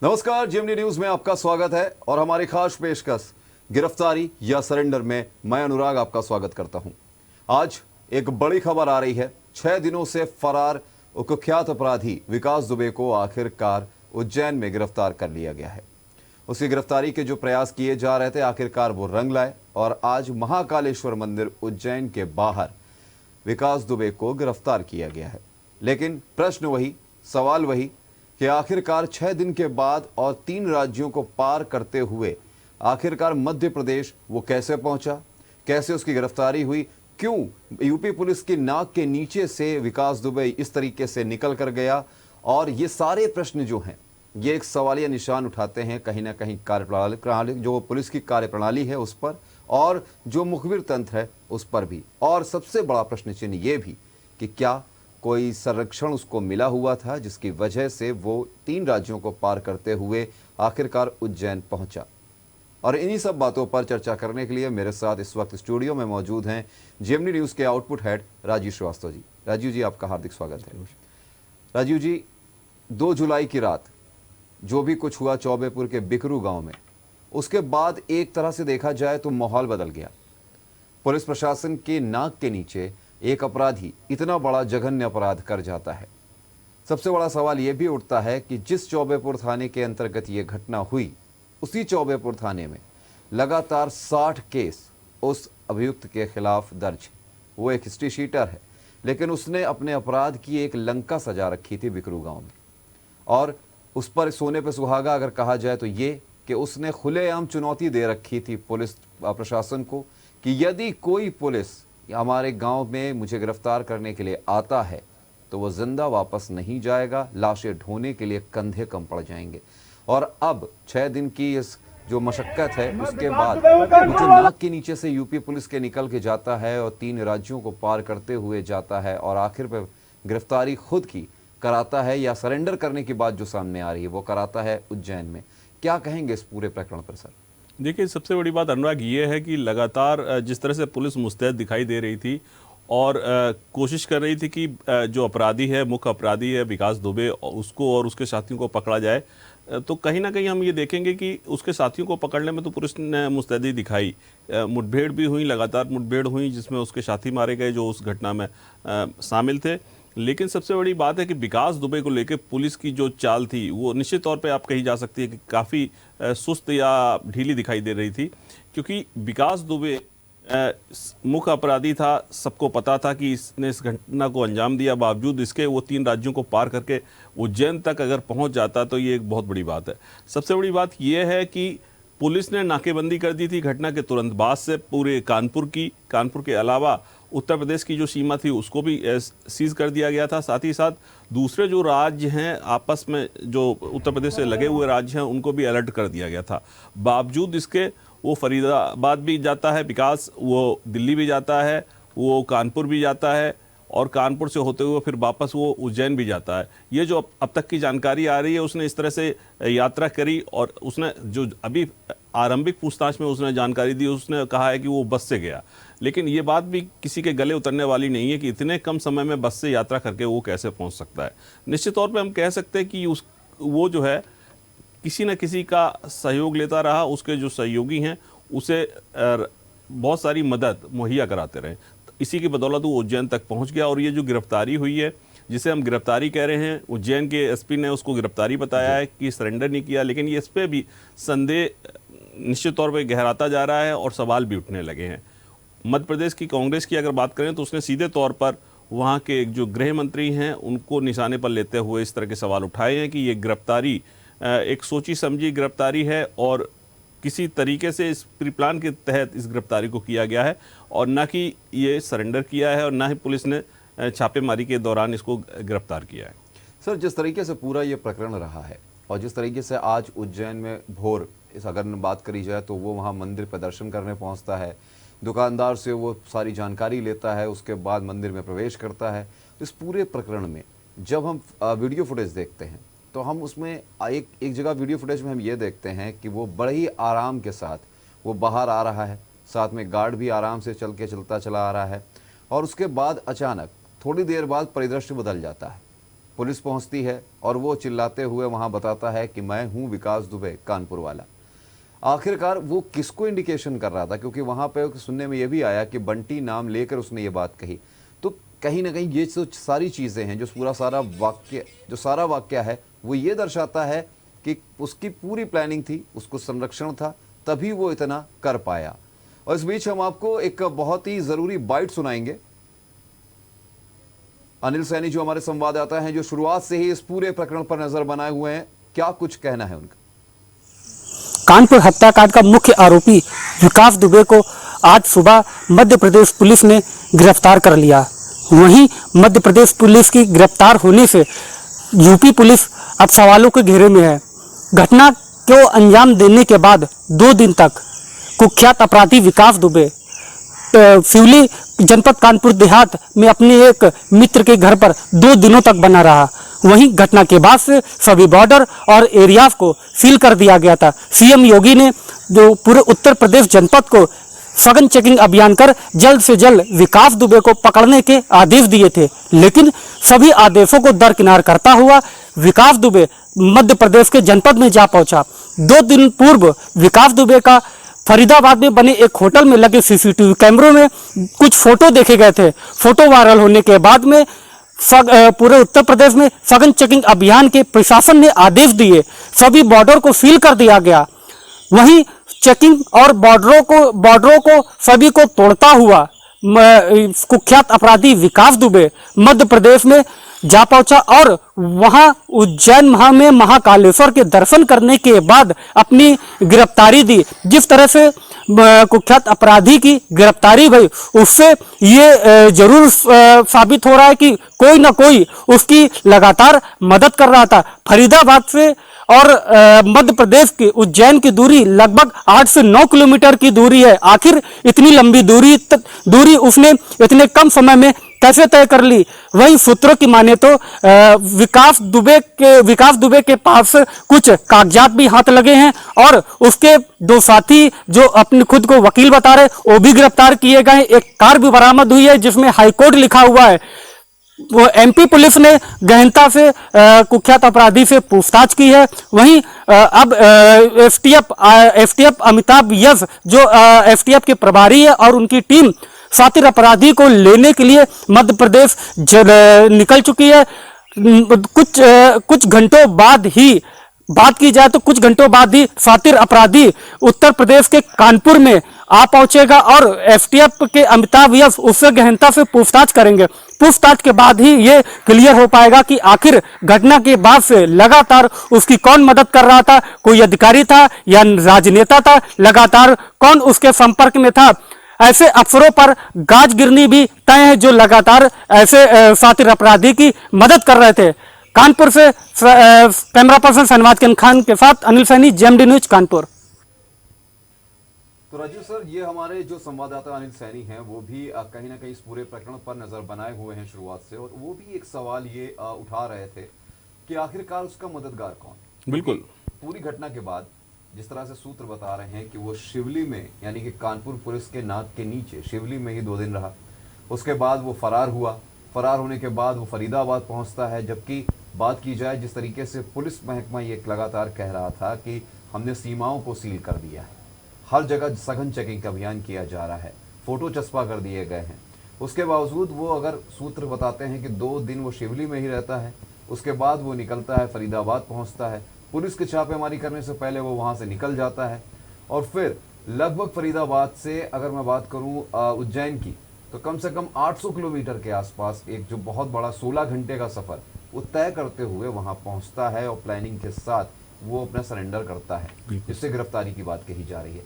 नमस्कार, JMD news में आपका स्वागत है और हमारी खास पेशकश गिरफ्तारी या सरेंडर में मैं अनुराग आपका स्वागत करता हूं। आज एक बड़ी खबर आ रही है। 6 दिनों से फरार कुख्यात अपराधी विकास दुबे को आखिरकार उज्जैन में गिरफ्तार कर लिया गया है। उसकी गिरफ्तारी के जो प्रयास किए जा रहे थे, आखिरकार वो रंग लाए और आज महाकालेश्वर मंदिर उज्जैन के बाहर विकास दुबे को गिरफ्तार किया गया है। लेकिन प्रश्न वही, सवाल वही कि आखिरकार 6 दिन के बाद और 3 राज्यों को पार करते हुए आखिरकार मध्य प्रदेश वो कैसे पहुंचा, कैसे उसकी गिरफ्तारी हुई, क्यों यूपी पुलिस की नाक के नीचे से विकास दुबे इस तरीके से निकल कर गया। और ये सारे प्रश्न जो हैं ये एक सवालिया निशान उठाते हैं कहीं ना कहीं कार्यप्रणाली, जो पुलिस की कार्यप्रणाली है उस पर और जो मुखबिर तंत्र है उस पर भी। और सबसे बड़ा प्रश्न चिन्ह ये भी कि क्या कोई संरक्षण उसको मिला हुआ था जिसकी वजह से वो 3 राज्यों को पार करते हुए आखिरकार उज्जैन पहुंचा। और इन्हीं सब बातों पर चर्चा करने के लिए मेरे साथ इस वक्त स्टूडियो में मौजूद हैं जेएमडी न्यूज़ के आउटपुट हेड राजीव श्रीवास्तव जी। राजीव जी, आपका हार्दिक स्वागत है। राजीव जी, 2 जुलाई की रात जो भी कुछ हुआ चौबेपुर के बिकरू गांव में, उसके बाद एक तरह से देखा जाए तो माहौल बदल गया। पुलिस प्रशासन के नाक के नीचे एक अपराधी इतना बड़ा जघन्य अपराध कर जाता है। सबसे बड़ा सवाल यह भी उठता है कि जिस चौबेपुर थाने के अंतर्गत यह घटना हुई, उसी चौबेपुर थाने में लगातार 60 केस उस अभियुक्त के खिलाफ दर्ज है। वो एक हिस्ट्री शीटर है, लेकिन उसने अपने अपराध की एक लंका सजा रखी थी बिकरू गांव में। और उस पर सोने पर सुहागा अगर कहा जाए तो ये कि उसने खुलेआम चुनौती दे रखी थी पुलिस प्रशासन को कि यदि कोई पुलिस हमारे गांव में मुझे गिरफ्तार करने के लिए आता है तो वो जिंदा वापस नहीं जाएगा, लाशें ढोने के लिए कंधे कम पड़ जाएंगे। और अब 6 दिन की इस जो मशक्कत है उसके बाद वो जो नाक के नीचे से यूपी पुलिस के निकल के जाता है और 3 राज्यों को पार करते हुए जाता है और आखिर पर गिरफ्तारी खुद की कराता है या सरेंडर करने की बात जो सामने आ रही है वो कराता है उज्जैन में। क्या कहेंगे इस पूरे प्रकरण पर सर? देखिए, सबसे बड़ी बात अनुराग ये है कि लगातार जिस तरह से पुलिस मुस्तैद दिखाई दे रही थी और कोशिश कर रही थी कि जो अपराधी है, मुख्य अपराधी है विकास दुबे, उसको और उसके साथियों को पकड़ा जाए, तो कहीं ना कहीं हम ये देखेंगे कि उसके साथियों को पकड़ने में तो पुलिस ने मुस्तैदी दिखाई। मुठभेड़ भी हुई, लगातार मुठभेड़ हुई जिसमें उसके साथी मारे गए जो उस घटना में शामिल थे। लेकिन सबसे बड़ी बात है कि विकास दुबे को लेकर पुलिस की जो चाल थी वो निश्चित तौर पे आप कही जा सकती है कि काफ़ी सुस्त या ढीली दिखाई दे रही थी, क्योंकि विकास दुबे मुख्य अपराधी था। सबको पता था कि इसने इस घटना को अंजाम दिया, बावजूद इसके वो 3 राज्यों को पार करके उज्जैन तक अगर पहुंच जाता तो ये एक बहुत बड़ी बात है। सबसे बड़ी बात यह है कि पुलिस ने नाकेबंदी कर दी थी घटना के तुरंत बाद से पूरे कानपुर के अलावा उत्तर प्रदेश की जो सीमा थी उसको भी सीज कर दिया गया था। साथ ही साथ दूसरे जो राज्य हैं आपस में, जो उत्तर प्रदेश से लगे हुए राज्य हैं, उनको भी अलर्ट कर दिया गया था। बावजूद इसके वो फरीदाबाद भी जाता है विकास, वो दिल्ली भी जाता है, वो कानपुर भी जाता है और कानपुर से होते हुए फिर वापस वो उज्जैन भी जाता है। ये जो अब तक की जानकारी आ रही है, उसने इस तरह से यात्रा करी और उसने जो अभी आरंभिक पूछताछ में उसने जानकारी दी, उसने कहा है कि वो बस से गया। लेकिन ये बात भी किसी के गले उतरने वाली नहीं है कि इतने कम समय में बस से यात्रा करके वो कैसे पहुंच सकता है। निश्चित तौर पे हम कह सकते हैं कि वो जो है किसी न किसी का सहयोग लेता रहा, उसके जो सहयोगी हैं उसे बहुत सारी मदद मुहैया कराते रहे। इसी की बदौलत वो उज्जैन तक पहुंच गया। और ये जो गिरफ्तारी हुई है, जिसे हम गिरफ्तारी कह रहे हैं, उज्जैन के एसपी ने उसको गिरफ्तारी बताया है कि सरेंडर नहीं किया, लेकिन ये इस पर भी संदेह निश्चित तौर पर गहराता जा रहा है और सवाल भी उठने लगे हैं। मध्य प्रदेश की कांग्रेस की अगर बात करें तो उसने सीधे तौर पर वहाँ के जो गृह मंत्री हैं उनको निशाने पर लेते हुए इस तरह के सवाल उठाए हैं कि ये गिरफ्तारी एक सोची समझी गिरफ्तारी है और किसी तरीके से इस प्री प्लान के तहत इस गिरफ्तारी को किया गया है और ना कि ये सरेंडर किया है और ना ही पुलिस ने छापेमारी के दौरान इसको गिरफ्तार किया है। सर, जिस तरीके से पूरा ये प्रकरण रहा है और जिस तरीके से आज उज्जैन में भोर इस अगर बात करी जाए तो वो वहाँ मंदिर पर दर्शन करने पहुँचता है, दुकानदार से वो सारी जानकारी लेता है, उसके बाद मंदिर में प्रवेश करता है। इस पूरे प्रकरण में जब हम वीडियो फुटेज देखते हैं तो हम उसमें एक जगह वीडियो फुटेज में हम ये देखते हैं कि वो बड़े ही आराम के साथ वो बाहर आ रहा है, साथ में गार्ड भी आराम से चलता चला आ रहा है। और उसके बाद अचानक थोड़ी देर बाद परिदृश्य बदल जाता है। पुलिस पहुंचती है और वो चिल्लाते हुए वहां बताता है कि मैं हूं विकास दुबे, कानपुर वाला। आखिरकार वो किसको इंडिकेशन कर रहा था, क्योंकि वहां पे सुनने में ये भी आया कि बंटी नाम लेकर उसने ये बात कही। तो कहीं ना कहीं ये जो सारी चीज़ें हैं, जो सारा वाक्य है, वो ये दर्शाता है कि उसकी पूरी प्लानिंग थी, उसको संरक्षण था, तभी वो इतना कर पाया। और इस बीच हम आपको एक बहुत ही ज़रूरी बाइट सुनाएंगे। अनिल सैनी जो हमारे संवाददाता हैं, जो शुरुआत से ही इस पूरे प्रकरण पर नजर बनाए हुए हैं, क्या कुछ कहना है उनका। कानपुर हत्याकांड का मुख्य आरोपी विकास दुबे को आज सुबह मध्य प्रदेश पुलिस ने गिरफ्तार कर लिया। वहीं मध्य प्रदेश पुलिस की गिरफ्तार होने से यूपी पुलिस अब सवालों के घेरे में है। घटना को अंजाम देने के बाद 2 दिन तक कुख्यात अपराधी विकास दुबे सिवली जनपद कानपुर देहात में अपने एक मित्र के घर पर 2 दिनों तक बना रहा। वहीं घटना के बाद से सभी बॉर्डर और एरियाज को सील कर दिया गया था। सीएम योगी ने जो पूरे उत्तर प्रदेश जनपद को सघन चेकिंग अभियान कर जल्द से जल्द विकास दुबे को पकड़ने के आदेश दिए थे, लेकिन सभी आदेशों को दरकिनार करता हुआ विकास दुबे मध्य प्रदेश के जनपद में जा पहुंचा। 2 दिन पूर्व विकास दुबे का फरीदाबाद में बने एक होटल में लगे सीसीटीवी कैमरों में कुछ फोटो देखे गए थे। फोटो वायरल होने के बाद में पूरे उत्तर प्रदेश में सघन चेकिंग अभियान के प्रशासन ने आदेश दिए, सभी बॉर्डर को सील कर दिया गया। वहीं चेकिंग और बॉर्डरों को सभी को तोड़ता हुआ कुख्यात अपराधी विकास दुबे मध्य प्रदेश में जा पहुंचा और वहां उज्जैन में महाकालेश्वर के दर्शन करने के बाद अपनी गिरफ्तारी दी। जिस तरह से कुख्यात अपराधी की गिरफ्तारी भई, उससे ये जरूर साबित हो रहा है कि कोई ना कोई उसकी लगातार मदद कर रहा था। फरीदाबाद से और मध्य प्रदेश की उज्जैन की दूरी लगभग 8 से 9 किलोमीटर की दूरी है। आखिर इतनी लंबी दूरी उसने इतने कम समय में कैसे तय कर ली। वही सूत्रों की माने तो विकास दुबे के पास कुछ कागजात भी हाथ लगे हैं और उसके 2 साथी जो अपने खुद को वकील बता रहे, वो भी गिरफ्तार किए गए। एक कार भी बरामद हुई है जिसमें हाईकोर्ट लिखा हुआ है। वो एमपी पुलिस ने गहनता से कुख्यात अपराधी से पूछताछ की है। वहीं अब एफटीएफ अमिताभ यश जो एफटीएफ के प्रभारी है और उनकी टीम शातिर अपराधी को लेने के लिए मध्य प्रदेश निकल चुकी है। कुछ घंटों बाद ही बात की जाए तो कुछ घंटों बाद ही शातिर अपराधी उत्तर प्रदेश के कानपुर में आ पहुंचेगा और एफटीएफ के अमिताभ यश उससे गहनता से पूछताछ करेंगे। पूछताछ के बाद ही ये क्लियर हो पाएगा कि आखिर घटना के बाद से लगातार उसकी कौन मदद कर रहा था, कोई अधिकारी था या राजनेता था, लगातार कौन उसके संपर्क में था। ऐसे अफसरों पर गाज गिरनी भी तय है जो लगातार ऐसे शातिर अपराधी की मदद कर रहे थे। कानपुर से कैमरा पर्सन शहनवाज खान के साथ अनिल सैनी, जेएमडी न्यूज, कानपुर। तो राजू सर, ये हमारे जो संवाददाता अनिल सैनी हैं वो भी कहीं ना कहीं इस पूरे प्रकरण पर नजर बनाए हुए हैं शुरुआत से, और वो भी एक सवाल ये उठा रहे थे कि आखिरकार उसका मददगार कौन। बिल्कुल, पूरी घटना के बाद जिस तरह से सूत्र बता रहे हैं कि वो शिवली में, यानी कि कानपुर पुलिस के नाक के नीचे शिवली में ही 2 दिन रहा, उसके बाद वो फरार हुआ। फरार होने के बाद वो फरीदाबाद पहुंचता है। जबकि बात की जाए जिस तरीके से पुलिस महकमा ये लगातार कह रहा था कि हमने सीमाओं को सील कर दिया है, हर जगह सघन चेकिंग का अभियान किया जा रहा है, फोटो चस्पा कर दिए गए हैं, उसके बावजूद वो अगर सूत्र बताते हैं कि 2 दिन वो शिवली में ही रहता है, उसके बाद वो निकलता है, फरीदाबाद पहुंचता है, पुलिस के छापेमारी करने से पहले वो वहां से निकल जाता है और फिर लगभग फरीदाबाद से अगर मैं बात करूं उज्जैन की, तो कम से कम 800 किलोमीटर के आसपास एक जो बहुत बड़ा 16 घंटे का सफर वो तय करते हुए वहां पहुंचता है और प्लानिंग के साथ वो अपना सरेंडर करता है, जिससे गिरफ्तारी की बात कही जा रही है।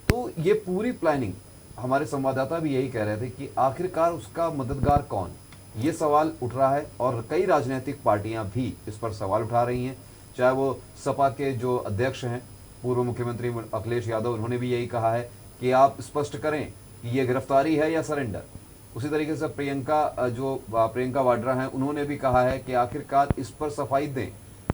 तो ये पूरी प्लानिंग, हमारे संवाददाता भी यही कह रहे थे कि आखिरकार उसका मददगार कौन, ये सवाल उठ रहा है और कई राजनीतिक पार्टियां भी इस पर सवाल उठा रही हैं। चाहे वो सपा के जो अध्यक्ष हैं पूर्व मुख्यमंत्री अखिलेश यादव, उन्होंने भी यही कहा है कि आप स्पष्ट करें कि ये गिरफ्तारी है या सरेंडर। उसी तरीके से प्रियंका वाड्रा हैं, उन्होंने भी कहा है कि आखिरकार इस पर सफाई दें।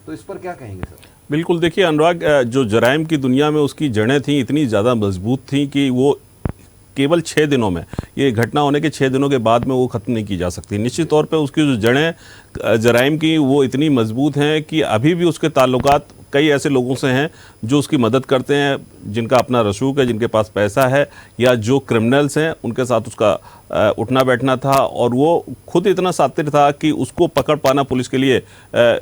तो इस पर क्या कहेंगे सर? बिल्कुल, देखिए अनुराग, जो जराइम की दुनिया में उसकी जड़ें थी इतनी ज़्यादा मजबूत थी कि वो केवल 6 दिनों में, ये घटना होने के 6 दिनों के बाद में वो ख़त्म नहीं की जा सकती। निश्चित तौर पे उसकी जो जड़ें जराइम की वो इतनी मजबूत हैं कि अभी भी उसके ताल्लुकात कई ऐसे लोगों से हैं जो उसकी मदद करते हैं, जिनका अपना रसूख है, जिनके पास पैसा है, या जो क्रिमिनल्स हैं उनके साथ उसका उठना बैठना था, और वो खुद इतना सातिर था कि उसको पकड़ पाना पुलिस के लिए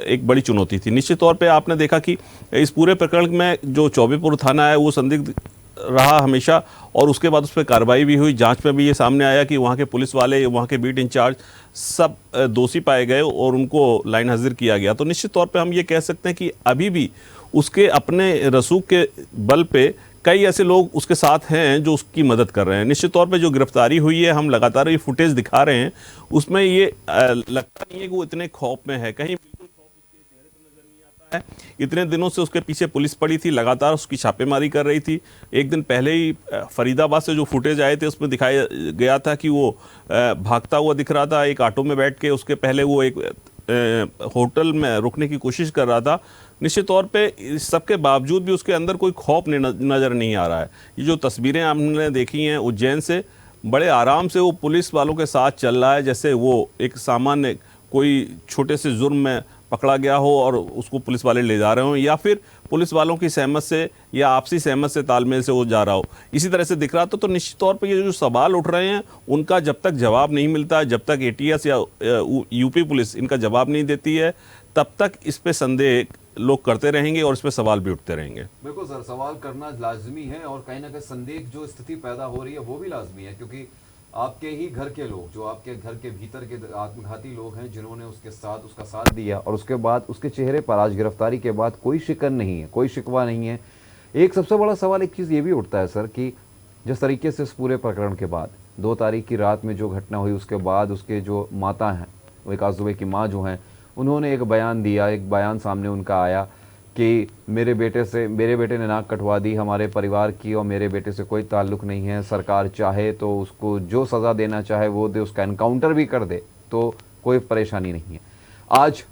एक बड़ी चुनौती थी। निश्चित तौर पे आपने देखा कि इस पूरे प्रकरण में जो चौबेपुर थाना है वो संदिग्ध रहा हमेशा, और उसके बाद उस पर कार्रवाई भी हुई। जांच में भी ये सामने आया कि वहाँ के पुलिस वाले, वहाँ के बीट इंचार्ज सब दोषी पाए गए और उनको लाइन हाजिर किया गया। तो निश्चित तौर पे हम ये कह सकते हैं कि अभी भी उसके अपने रसूख के बल पे कई ऐसे लोग उसके साथ हैं जो उसकी मदद कर रहे हैं। निश्चित तौर पे जो गिरफ्तारी हुई है, हम लगातार ये फुटेज दिखा रहे हैं, उसमें ये लगता नहीं है कि वो इतने खौफ में है, कहीं बिल्कुल खौफ उसके चेहरे पर नजर नहीं आता है। इतने दिनों से उसके पीछे पुलिस पड़ी थी, लगातार उसकी छापेमारी कर रही थी। एक दिन पहले ही फरीदाबाद से जो फुटेज आए थे उसमें दिखाया गया था कि वो भागता हुआ दिख रहा था एक ऑटो में बैठ के। उसके पहले वो एक होटल में रुकने की कोशिश कर रहा था। निश्चित तौर पे इस सबके बावजूद भी उसके अंदर कोई खौफ नज़र नहीं आ रहा है। ये जो तस्वीरें हमने देखी हैं उज्जैन से, बड़े आराम से वो पुलिस वालों के साथ चल रहा है, जैसे वो एक सामान्य कोई छोटे से जुर्म में पकड़ा गया हो और उसको पुलिस वाले ले जा रहे हो, या फिर पुलिस वालों की सहमत से या आपसी सहमत से, तालमेल से वो जा रहा हो, इसी तरह से दिख रहा था। तो निश्चित तौर पर ये जो सवाल उठ रहे हैं उनका जब तक जवाब नहीं मिलता, जब तक एटीएस या यूपी पुलिस इनका जवाब नहीं देती है, तब तक इस पे संदेह लोग करते रहेंगे और इस पे सवाल भी उठते रहेंगे। बिल्कुल सर, सवाल करना लाजमी है और कहीं ना कहीं संदेह जो स्थिति पैदा हो रही है वो भी लाजमी है, क्योंकि आपके ही घर के लोग, जो आपके घर के भीतर के आत्मघाती लोग हैं, जिन्होंने उसके साथ उसका साथ दिया, और उसके बाद उसके चेहरे पर आज गिरफ्तारी के बाद कोई शिकन नहीं है, कोई शिकवा नहीं है। एक सबसे बड़ा सवाल एक चीज़ ये भी उठता है सर कि जिस तरीके से इस पूरे प्रकरण के बाद 2 तारीख की रात में जो घटना हुई, उसके बाद उसके जो माता हैं, विकास दुबे की माँ जो हैं, उन्होंने एक बयान दिया, एक बयान सामने उनका आया कि मेरे बेटे ने नाक कटवा दी हमारे परिवार की, और मेरे बेटे से कोई ताल्लुक़ नहीं है। सरकार चाहे तो उसको जो सज़ा देना चाहे वो दे, उसका एनकाउंटर भी कर दे, तो कोई परेशानी नहीं है। आज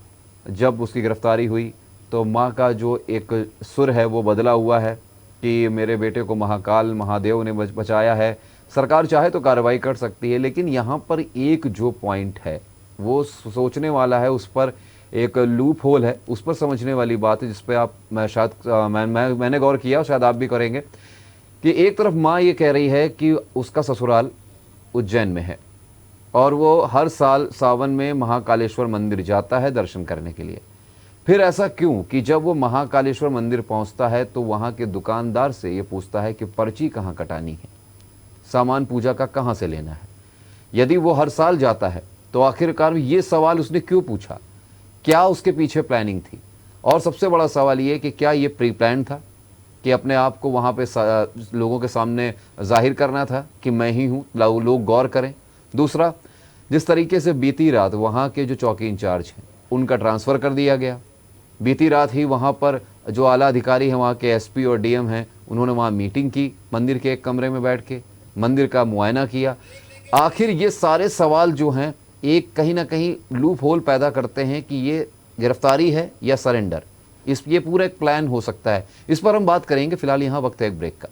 जब उसकी गिरफ्तारी हुई तो माँ का जो एक सुर है वो बदला हुआ है कि मेरे बेटे को महाकाल महादेव ने बचाया है, सरकार चाहे तो कार्रवाई कर सकती है। लेकिन यहाँ पर एक जो पॉइंट है वो सोचने वाला है, उस पर एक लूप होल है, उस पर समझने वाली बात है, जिस पे आप मैंने गौर किया, शायद आप भी करेंगे, कि एक तरफ माँ ये कह रही है कि उसका ससुराल उज्जैन में है और वो हर साल सावन में महाकालेश्वर मंदिर जाता है दर्शन करने के लिए। फिर ऐसा क्यों कि जब वो महाकालेश्वर मंदिर पहुंचता है तो वहाँ के दुकानदार से ये पूछता है कि पर्ची कहाँ कटानी है, सामान पूजा का कहाँ से लेना है। यदि वो हर साल जाता है तो आखिरकार ये सवाल उसने क्यों पूछा, क्या उसके पीछे प्लानिंग थी? और सबसे बड़ा सवाल ये कि क्या ये प्री प्लान था कि अपने आप को वहाँ पे लोगों के सामने जाहिर करना था कि मैं ही हूँ, लोग गौर करें। दूसरा, जिस तरीके से बीती रात वहाँ के जो चौकी इंचार्ज हैं उनका ट्रांसफ़र कर दिया गया, बीती रात ही वहाँ पर जो आला अधिकारी हैं, वहाँ के एसपी और डीएम हैं, उन्होंने वहाँ मीटिंग की मंदिर के एक कमरे में बैठ के, मंदिर का मुआयना किया। आखिर ये सारे सवाल जो हैं एक कहीं ना कहीं लूप होल पैदा करते हैं कि ये गिरफ्तारी है या सरेंडर। ये पूरा एक प्लान हो सकता है। इस पर हम बात करेंगे, फिलहाल यहाँ वक्त है एक ब्रेक का।